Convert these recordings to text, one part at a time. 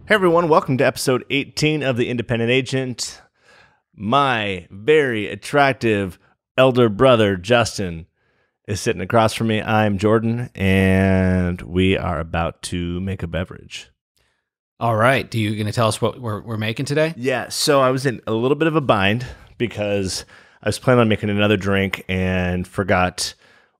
Hey everyone, welcome to episode 18 of The Independent Agent. My very attractive elder brother, Justin, is sitting across from me. I'm Jordan, and we are about to make a beverage. All right. Are you going to tell us what we're making today? Yeah, so I was in a little bit of a bind because I was planning on making another drink and forgot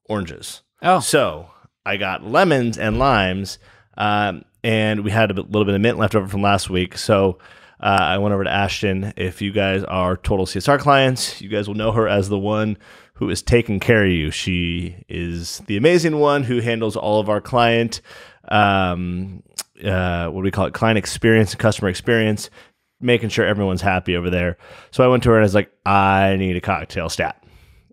oranges. Oh. So I got lemons and limes, and we had a little bit of mint left over from last week. So I went over to Ashton. If you guys are total CSR clients, you guys will know her as the one who is taking care of you. She is the amazing one who handles all of our client, what do we call it? Client experience and customer experience, making sure everyone's happy over there. So I went to her and I was like, I need a cocktail stat.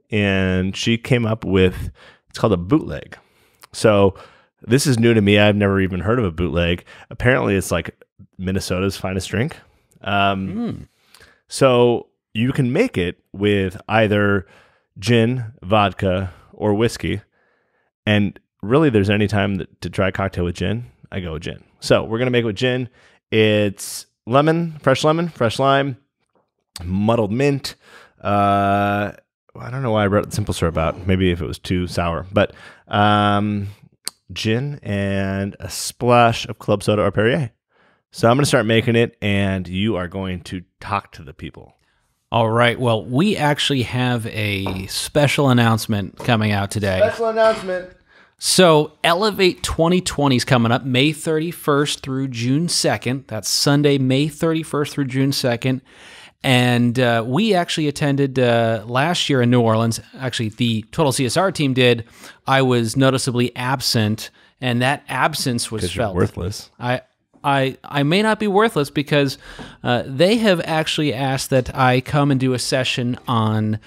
And she came up with, it's called a Bootleg. So this is new to me. I've never even heard of a Bootleg. Apparently, it's like Minnesota's finest drink. So you can make it with either gin, vodka, or whiskey. And really, there's any time to try a cocktail with gin, I go with gin. So we're going to make it with gin. It's lemon, fresh lime, muddled mint. I don't know why I wrote simple syrup out. Maybe if it was too sour. But gin and a splash of club soda or Perrier. So I'm going to start making it, and you are going to talk to the people. All right. Well, we actually have a special announcement coming out today. Special announcement. So Elevate 2020 is coming up May 31st through June 2nd. That's Sunday, May 31st through June 2nd. And we actually attended last year in New Orleans. Actually, the Total CSR team did. I was noticeably absent, and that absence was felt. You're worthless. I may not be worthless because they have actually asked that I come and do a session on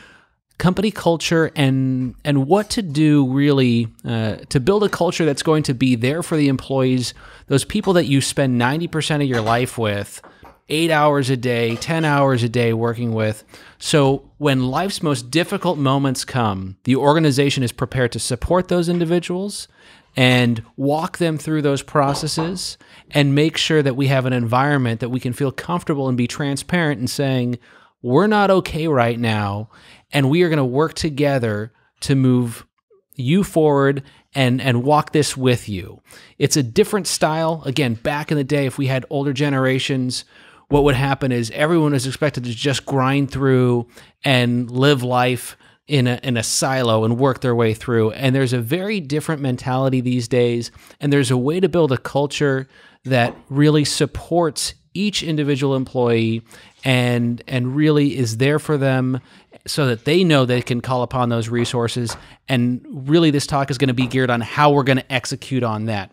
company culture and what to do really to build a culture that's going to be there for the employees, those people that you spend 90% of your life with, 8 hours a day, 10 hours a day working with. So when life's most difficult moments come, the organization is prepared to support those individuals and walk them through those processes and make sure that we have an environment that we can feel comfortable and be transparent in saying, we're not okay right now, and we are going to work together to move you forward and walk this with you. It's a different style. Again, back in the day, if we had older generations, what would happen is everyone is expected to just grind through and live life in a silo and work their way through. And there's a very different mentality these days, and there's a way to build a culture that really supports each individual employee and really is there for them so that they know they can call upon those resources. And really this talk is going to be geared on how we're going to execute on that.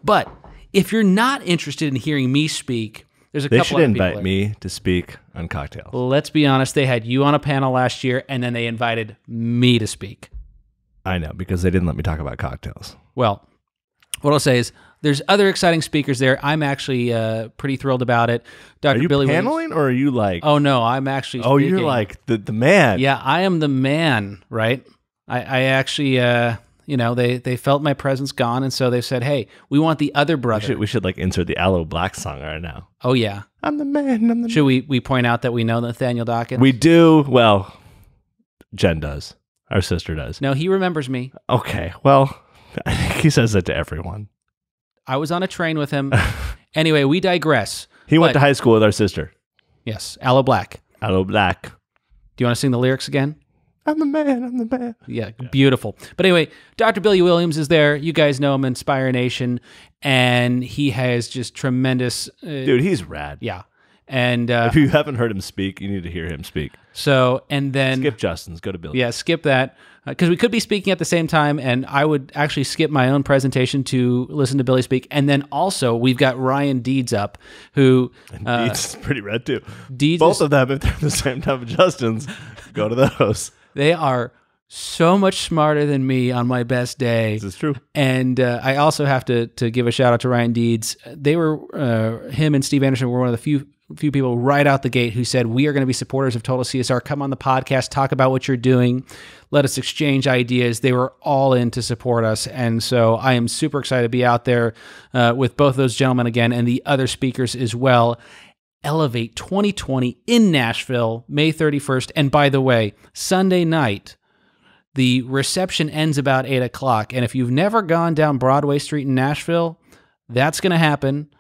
But if you're not interested in hearing me speak, there's a couple of people. They should invite me to speak on cocktails. Let's be honest. They had you on a panel last year, and then they invited me to speak. I know, because they didn't let me talk about cocktails. Well, what I'll say is there's other exciting speakers there. I'm actually pretty thrilled about it. Dr. Are you Billy paneling, Williams, or are you like... Oh, no, I'm actually speaking. You're like the man. Yeah, I am the man, right? I actually... they felt my presence gone, and so they said, "Hey, we want the other brother." We should like insert the Aloe Black song right now. Oh yeah, I'm the man. Should we point out that we know Nathaniel Dawkins? We do. Well, Jen does. Our sister does. No, he remembers me. Okay. Well, I think he says that to everyone. I was on a train with him. Anyway, we digress. He went to high school with our sister. Yes, Aloe Black. Aloe Black. Do you want to sing the lyrics again? I'm the man. Yeah, beautiful. But anyway, Dr. Billy Williams is there. You guys know him, Inspire Nation, and he has just tremendous... Dude, he's rad. Yeah. And if you haven't heard him speak, you need to hear him speak. So, and then... Skip Justin's, go to Billy. Yeah, skip that. Because we could be speaking at the same time, and I would actually skip my own presentation to listen to Billy speak. And then also, we've got Ryan Deeds up, who... And Deeds is pretty rad, too. Deeds Both of them, if they're the same time as Justin's, go to those. They are so much smarter than me on my best day. This is true. And I also have to give a shout out to Ryan Deeds. They were, him and Steve Anderson were one of the few few people right out the gate who said, we are going to be supporters of Total CSR. Come on the podcast, talk about what you're doing. Let us exchange ideas. They were all in to support us. And so I am super excited to be out there with both those gentlemen again and the other speakers as well. Elevate 2020 in Nashville, May 31st. And by the way, Sunday night, the reception ends about 8 o'clock. And if you've never gone down Broadway Street in Nashville, that's going to happen.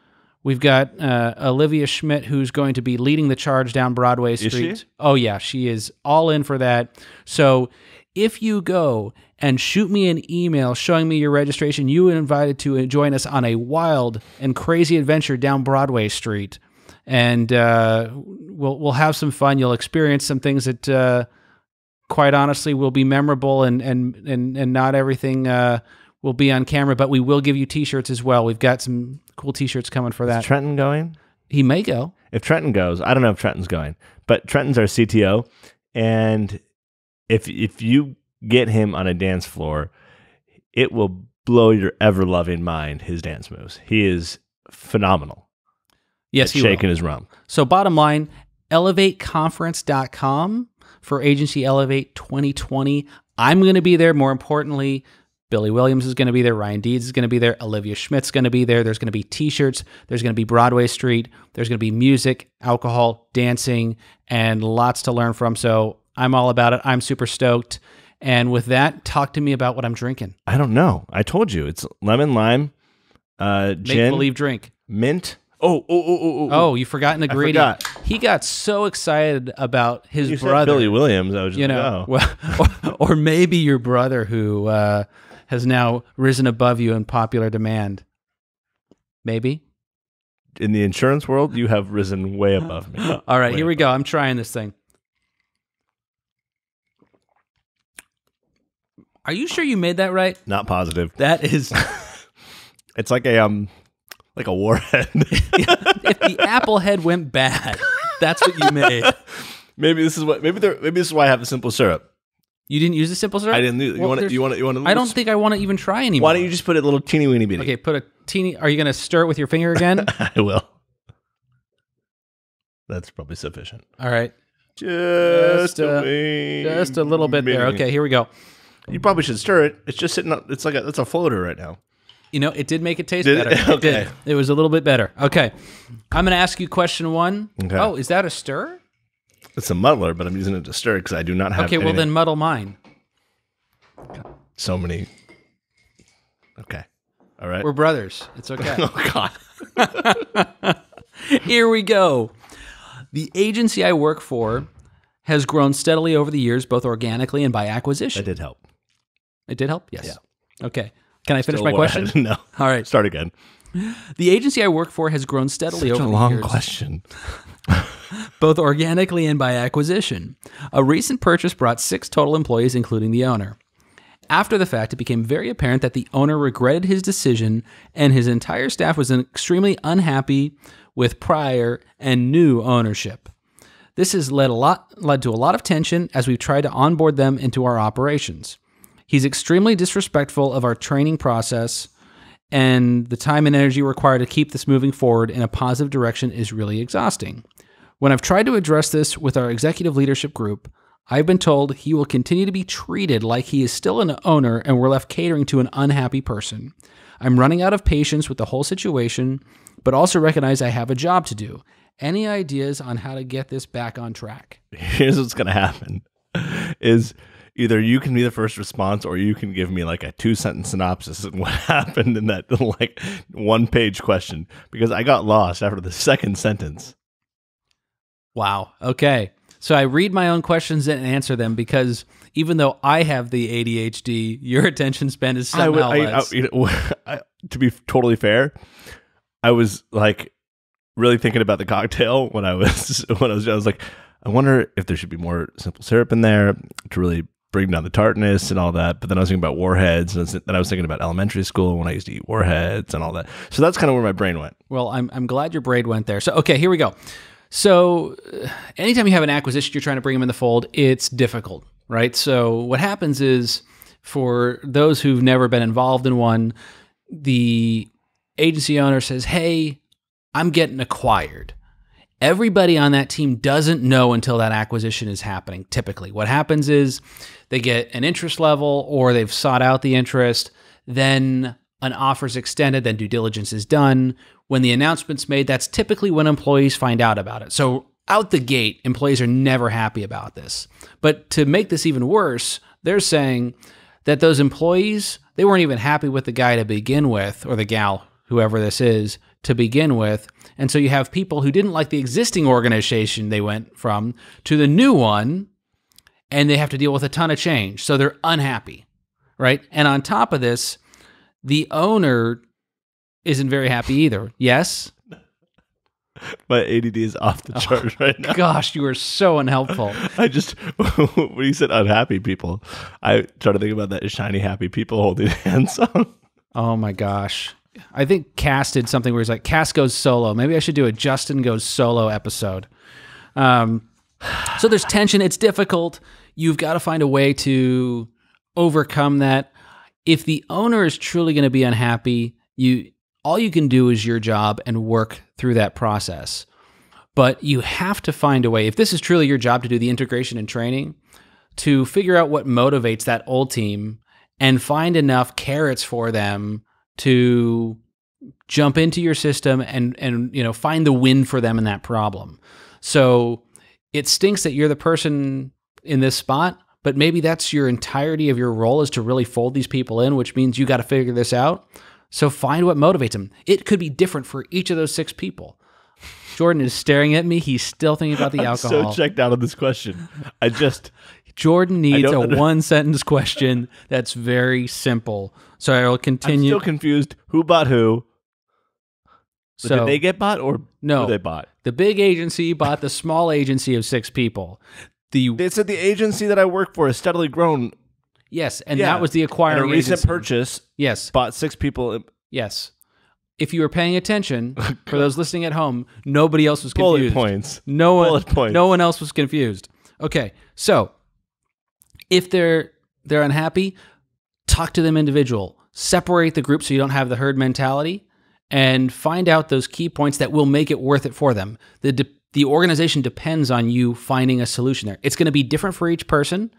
We've got Olivia Schmidt, who's going to be leading the charge down Broadway Street. Is she? Oh, yeah. She is all in for that. So if you go and shoot me an email showing me your registration, you are invited to join us on a wild and crazy adventure down Broadway Street. And we'll have some fun. You'll experience some things that... quite honestly, will be memorable and not everything will be on camera, but we will give you T-shirts as well. We've got some cool T-shirts coming for that. Is Trenton going? He may go. If Trenton goes, I don't know if Trenton's going, but Trenton's our CTO, and if you get him on a dance floor, it will blow your ever-loving mind, his dance moves. He is phenomenal. Yes, he shaking will. his rump. So bottom line, elevateconference.com for Agency Elevate 2020. I'm going to be there. More importantly, Billy Williams is going to be there. Ryan Deeds is going to be there. Olivia Schmidt's going to be there. There's going to be T-shirts. There's going to be Broadway Street. There's going to be music, alcohol, dancing, and lots to learn from. So I'm all about it. I'm super stoked. And with that, talk to me about what I'm drinking. I don't know. I told you. It's lemon, lime, gin. Make-believe drink. Mint. Oh, you forgot an ingredient. He got so excited about his you brother. Said Billy Williams. I was just well, or maybe your brother who has now risen above you in popular demand. Maybe. In the insurance world, you have risen way above me. All right, here we go. I'm trying this thing. Are you sure you made that right? Not positive. That is... It's like a warhead. If the apple head went bad, that's what you made. Maybe this is why I have the simple syrup. You didn't use the simple syrup? I didn't. You want to? I don't think I want to even try anymore. Why don't you just put a little teeny weeny bitty? Okay, put a teeny. Are you going to stir it with your finger again? I will. That's probably sufficient. All right. Just a little bit there. Okay, here we go. You probably should stir it. It's just sitting up. It's like that's a floater right now. You know, it did make it taste better. It did. It was a little bit better. Okay. I'm going to ask you question one. Okay. Oh, is that a stir? It's a muddler, but I'm using it to stir because I do not have Okay, well then muddle mine. So many. Okay. All right. We're brothers. It's okay. Oh, God. Here we go. The agency I work for has grown steadily over the years, both organically and by acquisition. That did help. It did help? Yes. Yeah. Okay. Can I finish my question? No. All right. Start again. The agency I work for has grown steadily over the years. Such a long question. Both organically and by acquisition. A recent purchase brought 6 total employees, including the owner. After the fact, it became very apparent that the owner regretted his decision, and his entire staff was extremely unhappy with prior and new ownership. This has led to a lot of tension as we've tried to onboard them into our operations. He's extremely disrespectful of our training process, and the time and energy required to keep this moving forward in a positive direction is really exhausting. When I've tried to address this with our executive leadership group, I've been told he will continue to be treated like he is still an owner and we're left catering to an unhappy person. I'm running out of patience with the whole situation, but also recognize I have a job to do. Any ideas on how to get this back on track? Here's what's going to happen is either you can be the first response or you can give me like a 2-sentence synopsis of what happened in that like 1-page question, because I got lost after the second sentence. Wow. Okay. So I read my own questions and answer them because even though I have the ADHD, your attention span is somehow less. To be totally fair, I was like really thinking about the cocktail when I was like, I wonder if there should be more simple syrup in there to really bring down the tartness and all that. But then I was thinking about warheads, and then I was thinking about elementary school when I used to eat warheads and all that. So that's kind of where my brain went. Well, I'm glad your brain went there. So, okay, here we go. So anytime you have an acquisition, you're trying to bring them in the fold, it's difficult, right? So what happens is, for those who've never been involved in one, the agency owner says, hey, I'm getting acquired. Everybody on that team doesn't know until that acquisition is happening. Typically, what happens is they get an interest level or they've sought out the interest, then an offer is extended, then due diligence is done. When the announcement's made, that's typically when employees find out about it. So out the gate, employees are never happy about this. But to make this even worse, they're saying that those employees, they weren't even happy with the guy to begin with, or the gal, whoever this is, to begin with. And so you have people who didn't like the existing organization they went from to the new one, and they have to deal with a ton of change. So they're unhappy, right? And on top of this, the owner isn't very happy either. Yes? My ADD is off the chart right now. Gosh, you are so unhelpful. When you said unhappy people, I try to think about that shiny happy people holding hands song. Oh my gosh. I think Cass did something where he's like, Cass goes solo. Maybe I should do a Justin goes solo episode. So there's tension. It's difficult. You've got to find a way to overcome that. If the owner is truly going to be unhappy, all you can do is your job and work through that process. But you have to find a way, if this is truly your job to do the integration and training, to figure out what motivates that old team and find enough carrots for them to jump into your system and find the win for them in that problem. So it stinks that you're the person in this spot, but maybe that's your entirety of your role, is to really fold these people in, which means you got to figure this out. So find what motivates them. It could be different for each of those 6 people. Jordan is staring at me. He's still thinking about the alcohol. I'm so checked out on this question. Jordan needs a one-sentence question that's very simple. So I will continue. I'm still confused. Who bought who? So did they get bought, or no? Who they bought? The big agency bought the small agency of 6 people. They said the agency that I work for has steadily grown. Yes, and that was the acquiring and a recent agency. purchase. Yes, bought 6 people. Yes. If you were paying attention, for those listening at home, nobody else was confused. Bullet points. Bullet points. No one else was confused. Okay, so if they're unhappy, talk to them individual. Separate the group so you don't have the herd mentality, and find out those key points that will make it worth it for them. The organization depends on you finding a solution there. It's going to be different for each person.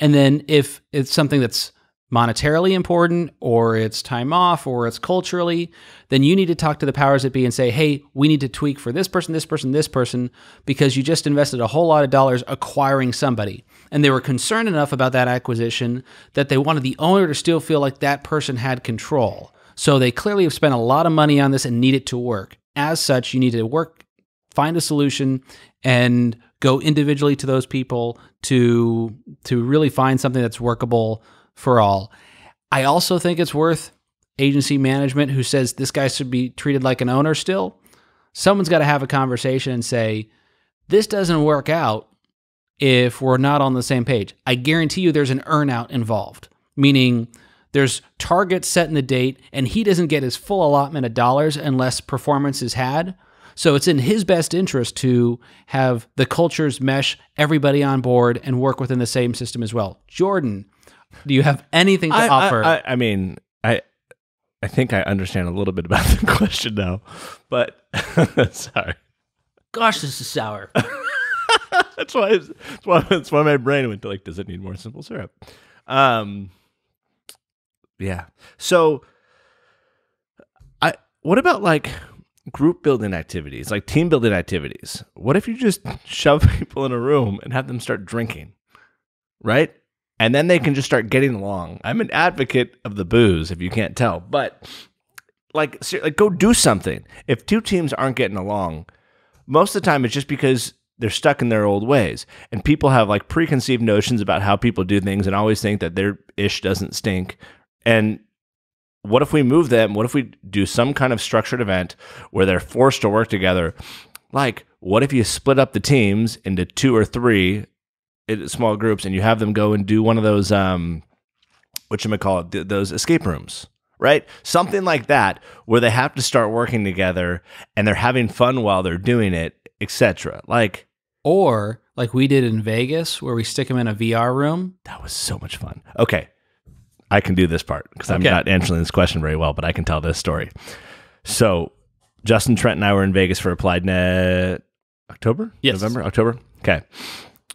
And then if it's something that's monetarily important, or it's time off, or it's culturally, then you need to talk to the powers that be and say, hey, we need to tweak for this person, this person, this person, because you just invested a whole lot of dollars acquiring somebody. And they were concerned enough about that acquisition that they wanted the owner to still feel like that person had control. So they clearly have spent a lot of money on this and need it to work. As such, you need to find a solution, and go individually to those people to really find something that's workable for all. I also think it's worth agency management who says this guy should be treated like an owner still. Someone's got to have a conversation and say, this doesn't work out if we're not on the same page. I guarantee you there's an earn-out involved, meaning there's targets set in the date, and he doesn't get his full allotment of dollars unless performance is had. So it's in his best interest to have the cultures mesh, everybody on board, and work within the same system as well. Jordan, do you have anything to offer? I think I understand a little bit about the question now, but sorry. Gosh, this is sour. That's why my brain went to like, does it need more simple syrup? Yeah. So, what about like group building activities, like team building activities? What if you just shove people in a room and have them start drinking, right? And then they can just start getting along. I'm an advocate of the booze, if you can't tell, but like go do something. If 2 teams aren't getting along, most of the time it's just because they're stuck in their old ways, and people have like preconceived notions about how people do things and always think that their ish doesn't stink. And what if we move them? What if we do some kind of structured event where they're forced to work together? Like, what if you split up the teams into 2 or 3 small groups, and you have them go and do one of those, those escape rooms, right? Something like that, where they have to start working together and they're having fun while they're doing it, etc. Or like we did in Vegas, where we stick them in a VR room. That was so much fun. Okay. I can do this part because I'm not answering this question very well, but I can tell this story. So Justin, Trent, and I were in Vegas for Applied Net October? Yes. November? October? Okay.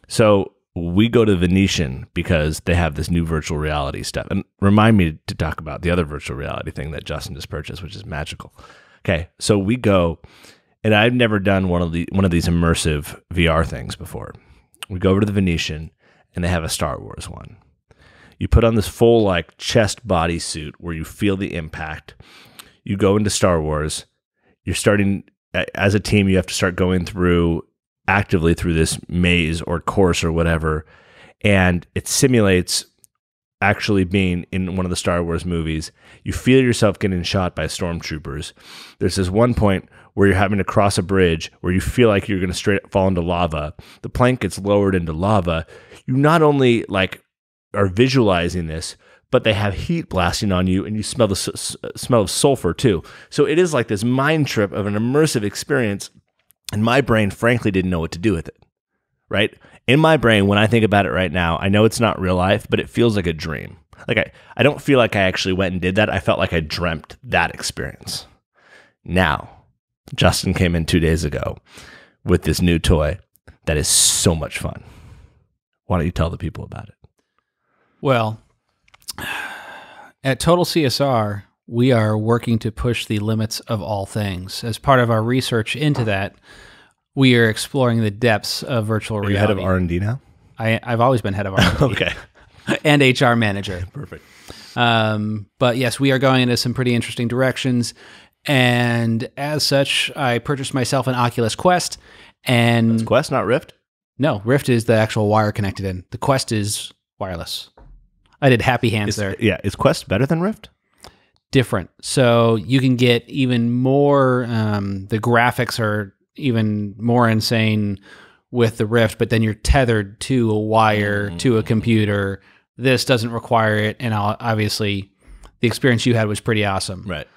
So we go to Venetian because they have this new virtual reality stuff. And remind me to talk about the other virtual reality thing that Justin just purchased, which is magical. Okay. So we go, and I've never done one of these immersive VR things before. We go over to the Venetian, and they have a Star Wars one. You put on this full like chest body suit where you feel the impact. You go into Star Wars. You're starting as a team. You have to start going actively through this maze or course or whatever, and it simulates actually being in one of the Star Wars movies. You feel yourself getting shot by stormtroopers. There's this one point where you're having to cross a bridge where you feel like you're going to straight up fall into lava. The plank gets lowered into lava. You not only like are visualizing this, but they have heat blasting on you, and you smell the smell of sulfur too. So it is like this mind trip of an immersive experience. And my brain, frankly, didn't know what to do with it, right? In my brain, when I think about it right now, I know it's not real life, but it feels like a dream. Like I don't feel like I actually went and did that. I felt like I dreamt that experience. Now, Justin came in 2 days ago with this new toy that is so much fun. Why don't you tell the people about it? Well, at Total CSR, we are working to push the limits of all things. As part of our research into that, we are exploring the depths of virtual reality. Are you head of R&D now? I've always been head of R&D. Okay. And HR manager. Perfect. But yes, we are going into some pretty interesting directions. And as such, I purchased myself an Oculus Quest. And It's Quest, not Rift? No, Rift is the actual wire connected in. The Quest is wireless. I did happy hands there. Yeah. Is Quest better than Rift? Different. So you can get even more, the graphics are even more insane with the Rift, but then you're tethered to a wire, to a computer. This doesn't require it. And obviously the experience you had was pretty awesome. Right.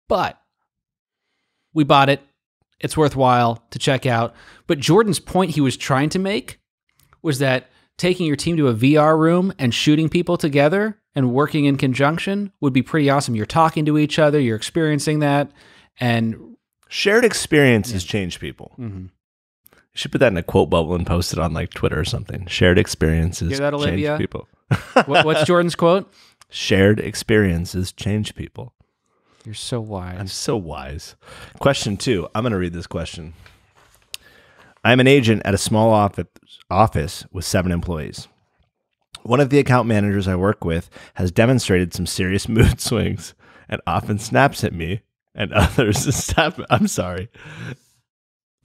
But we bought it. It's worthwhile to check out. But Jordan's point he was trying to make was that taking your team to a VR room and shooting people together and working in conjunction would be pretty awesome. You're talking to each other, you're experiencing that, and shared experiences change people. Mm-hmm. You should put that in a quote bubble and post it on like Twitter or something. Shared experiences Hear that, change Olivia? people. What's Jordan's quote? Shared experiences change people. You're so wise. I'm so wise. Question 2. I'm going to read this question. I'm an agent at a small office with 7 employees. One of the account managers I work with has demonstrated some serious mood swings and often snaps at me, and others snap. I'm sorry.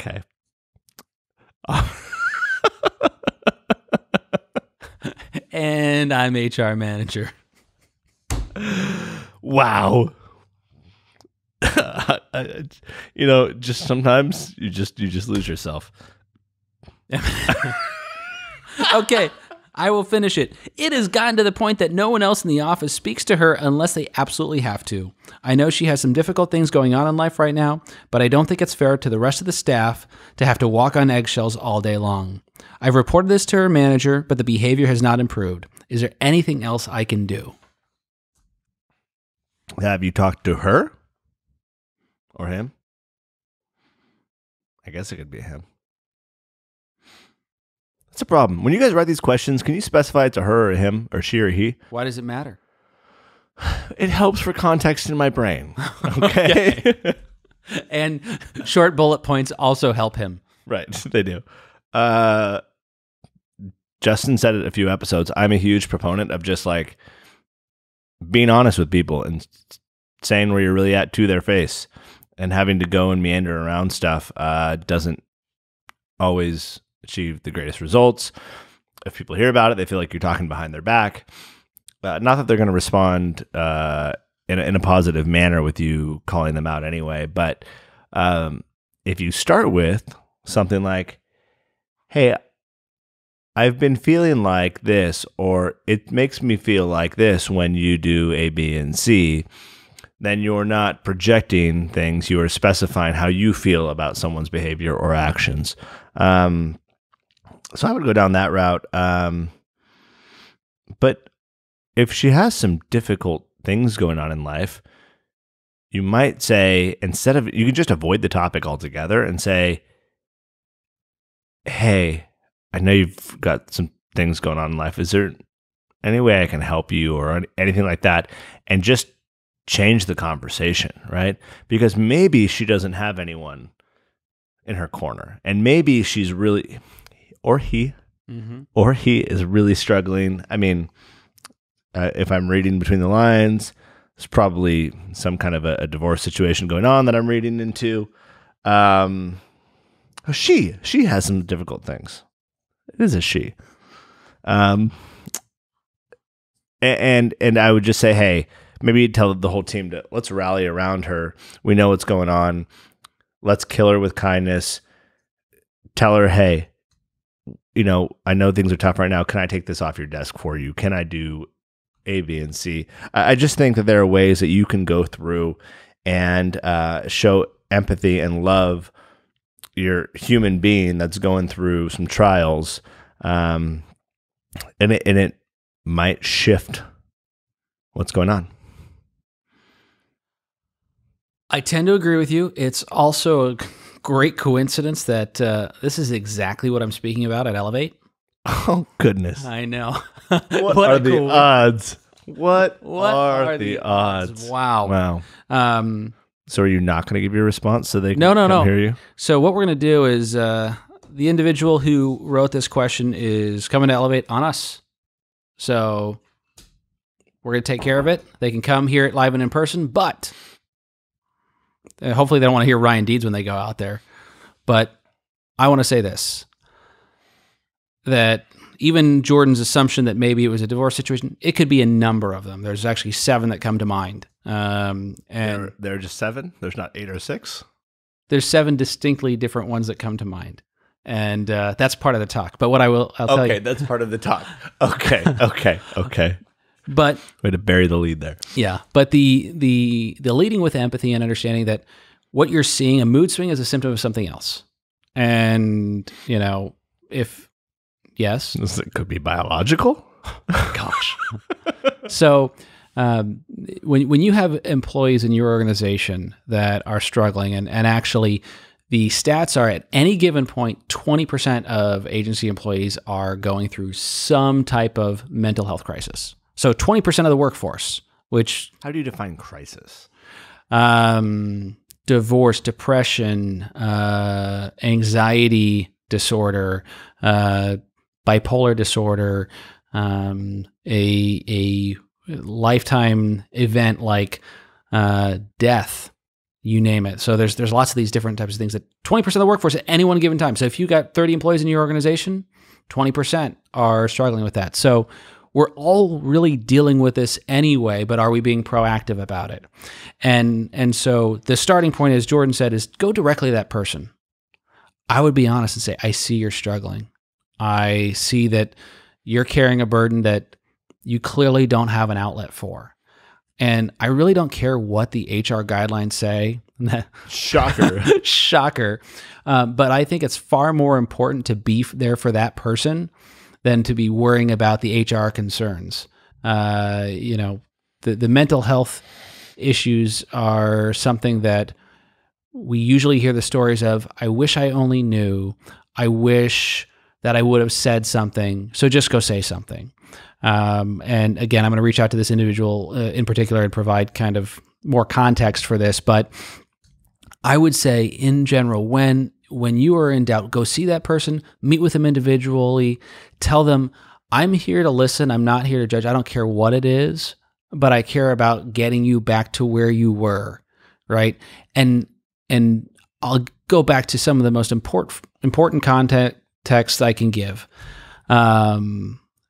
Okay. And I'm HR manager. Wow. Just sometimes you just lose yourself. Okay, I will finish it. It has gotten to the point that no one else in the office speaks to her unless they absolutely have to. I know she has some difficult things going on in life right now, but I don't think it's fair to the rest of the staff to have to walk on eggshells all day long. I've reported this to her manager, but the behavior has not improved. Is there anything else I can do? Have you talked to her? Or him? I guess it could be him. That's a problem. When you guys write these questions, can you specify it to her or him or she or he? Why does it matter? It helps for context in my brain. Okay. And short bullet points also help him. Right. They do. Justin said it a few episodes. I'm a huge proponent of just like being honest with people and saying where you're really at to their face. And having to go and meander around stuff doesn't always achieve the greatest results. If people hear about it, they feel like you're talking behind their back. Not that they're going to respond in a positive manner with you calling them out anyway. But if you start with something like, hey, I've been feeling like this, or it makes me feel like this when you do A, B, and C, then you're not projecting things. You are specifying how you feel about someone's behavior or actions. So I would go down that route. But if she has some difficult things going on in life, you might say, you can just avoid the topic altogether and say, hey, I know you've got some things going on in life. Is there any way I can help you or anything like that? And just change the conversation, right? Because maybe she doesn't have anyone in her corner, and maybe she's really, or he is really struggling. I mean, if I'm reading between the lines, there's probably some kind of a divorce situation going on that I'm reading into. She has some difficult things. It is a she. And I would just say, hey, maybe you'd tell the whole team to let's rally around her. We know what's going on. Let's kill her with kindness. Tell her, hey, I know things are tough right now. Can I take this off your desk for you? Can I do A, B, and C? I just think that there are ways that you can go through and show empathy and love your human being that's going through some trials, and it might shift what's going on. I tend to agree with you. It's also a great coincidence that this is exactly what I'm speaking about at Elevate. Oh, goodness. I know. What are the odds? What are the odds? Wow. So are you not going to give your response so they can come hear you? So what we're going to do is the individual who wrote this question is coming to Elevate on us. So we're going to take care of it. They can come hear it live and in person, but hopefully they don't want to hear Ryan Deeds when they go out there. But I want to say this, that even Jordan's assumption that maybe it was a divorce situation, it could be a number of them. There's actually 7 that come to mind. And there are just 7? There's not 8 or 6? There's 7 distinctly different ones that come to mind. And that's part of the talk. But what I'll tell you. Okay, that's part of the talk. Okay. But way to bury the lead there. Yeah, but the leading with empathy and understanding that what you're seeing, a mood swing, is a symptom of something else. And, if, yes. It could be biological. Gosh. So when you have employees in your organization that are struggling, and actually the stats are at any given point, 20% of agency employees are going through some type of mental health crisis. So 20% of the workforce, which... How do you define crisis? Divorce, depression, anxiety disorder, bipolar disorder, a lifetime event like death, you name it. So there's lots of these different types of things that 20% of the workforce at any one given time. So if you got 30 employees in your organization, 20% are struggling with that. So we're all really dealing with this anyway, but are we being proactive about it? And so the starting point, as Jordan said, is go directly to that person. I would be honest and say, I see you're struggling. I see that you're carrying a burden that you clearly don't have an outlet for. And I really don't care what the HR guidelines say. Shocker. Shocker. But I think it's far more important to be there for that person than to be worrying about the HR concerns. The mental health issues are something that we usually hear the stories of, I wish I only knew, I wish that I would have said something, so just go say something. And again, I'm going to reach out to this individual in particular and provide kind of more context for this, but I would say in general, when you are in doubt, go see that person, meet with them individually, tell them, I'm here to listen. I'm not here to judge. I don't care what it is, but I care about getting you back to where you were, right? And I'll go back to some of the most important context I can give.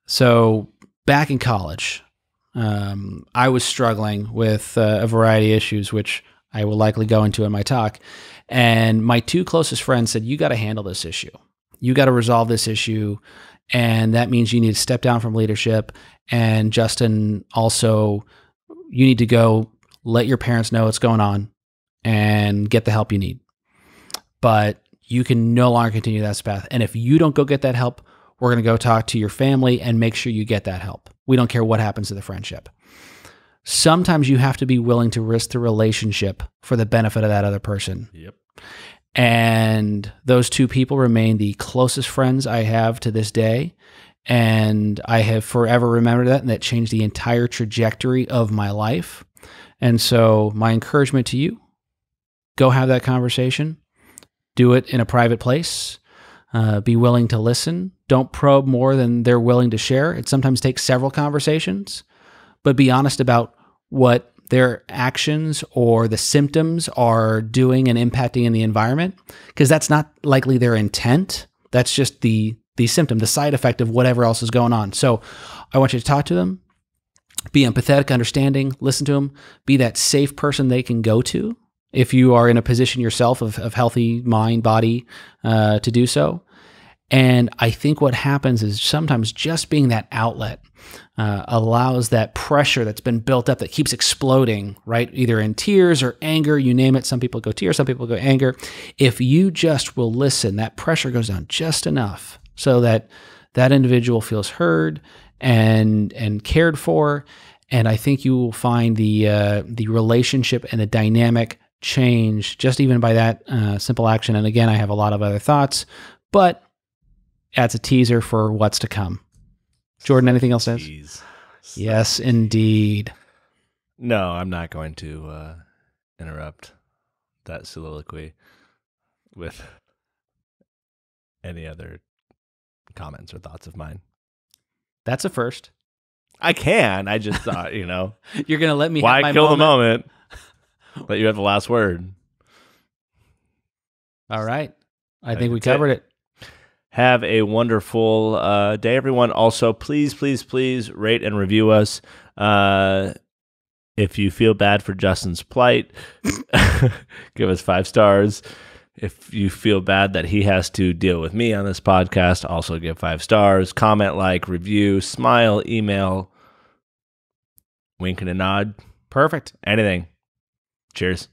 So back in college, I was struggling with a variety of issues, which I will likely go into in my talk. And my 2 closest friends said, you got to handle this issue. You got to resolve this issue. And that means you need to step down from leadership. And Justin, also, you need to go let your parents know what's going on and get the help you need. But you can no longer continue that path. And if you don't go get that help, we're going to go talk to your family and make sure you get that help. We don't care what happens to the friendship. Sometimes you have to be willing to risk the relationship for the benefit of that other person. Yep. And those two people remain the closest friends I have to this day. And I have forever remembered that, and that changed the entire trajectory of my life. And so my encouragement to you, go have that conversation. Do it in a private place. Be willing to listen. Don't probe more than they're willing to share. It sometimes takes several conversations, but be honest about what their actions or the symptoms are doing and impacting in the environment, because that's not likely their intent. That's just the symptom, the side effect of whatever else is going on. So I want you to talk to them, be empathetic, understanding, listen to them, be that safe person they can go to if you are in a position yourself of healthy mind, body, to do so. And I think what happens is sometimes just being that outlet allows that pressure that's been built up that keeps exploding, right? Either in tears or anger, you name it. Some people go tears, some people go anger. If you just will listen, that pressure goes down just enough so that that individual feels heard and cared for. And I think you will find the relationship and the dynamic change just even by that simple action. And again, I have a lot of other thoughts, but that's a teaser for what's to come. Jordan, anything else to add? Yes, indeed. No, I'm not going to interrupt that soliloquy with any other comments or thoughts of mine. That's a first. I can. I just thought, You're going to let me why have my kill moment? the moment? Let you have the last word. All right. I think we covered it. Have a wonderful day, everyone. Also, please, please, please rate and review us. If you feel bad for Justin's plight, give us 5 stars. If you feel bad that he has to deal with me on this podcast, also give 5 stars. Comment, like, review, smile, email, wink and a nod. Perfect. Anything. Cheers.